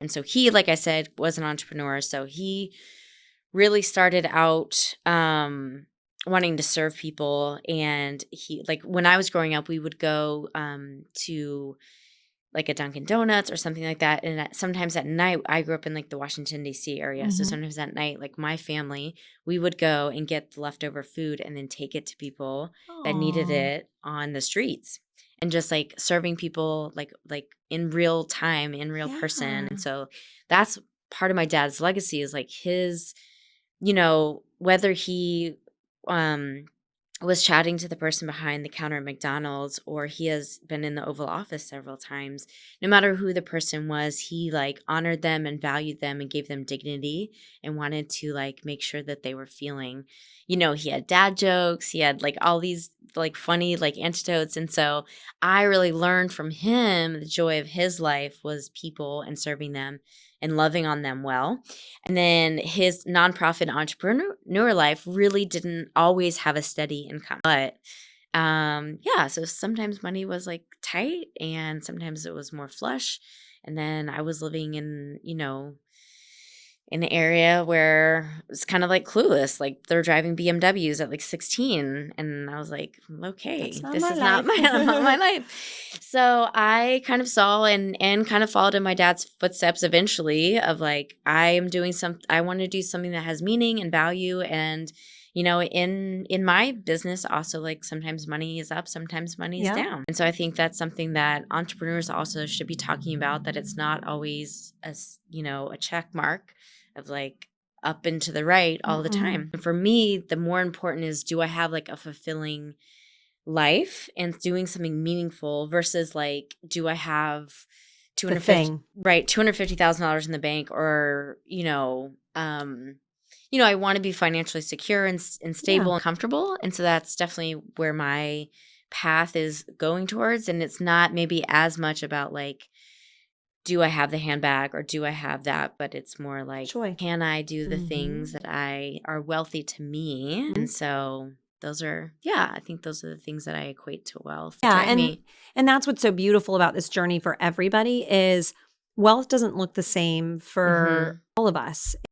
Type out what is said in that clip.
And so he, like I said, was an entrepreneur. So he really started out wanting to serve people. And he, like, when I was growing up, we would go to like a Dunkin' Donuts or something like that. And sometimes at night, I grew up in like the Washington, D.C. area. So sometimes at night, like my family, we would go and get the leftover food and then take it to people that needed Aw. it on the streets, and just like serving people like in real time, in real person. Yeah. And so that's part of my dad's legacy, is like his, whether he um was chatting to the person behind the counter at McDonald's, or he has been in the Oval Office several times. No matter who the person was, he like honored them and valued them and gave them dignity, and wanted to like make sure that they were feeling, he had dad jokes, he had like all these like funny like anecdotes. And so I really learned from him the joy of his life was people and serving them and loving on them well. And then his nonprofit entrepreneur life really didn't always have a steady income. But yeah, so sometimes money was like tight and sometimes it was more flush. And then I was living in, in an area where it's kind of like clueless. Like they're driving BMWs at like 16. And I was like, okay, That's not this my is not life. not my life. So I kind of saw and kind of followed in my dad's footsteps eventually, of like, I want to do something that has meaning and value. And, in my business also, like sometimes money is up, sometimes money is Yeah. down. And so I think that's something that entrepreneurs also should be talking about, that it's not always a check mark of like up and to the right all the time. And for me, the more important is, do I have like a fulfilling life and doing something meaningful, versus like, do I have The thing. $250,000 in the bank, or I want to be financially secure and stable Yeah. and comfortable. And so that's definitely where my path is going towards. And it's not maybe as much about like, do I have the handbag or do I have that? But it's more like, Joy. can I do the things that are wealthy to me? And so I think those are the things that I equate to wealth that Yeah, drive me. and that's what's so beautiful about this journey for everybody is wealth doesn't look the same for Mhm. all of us.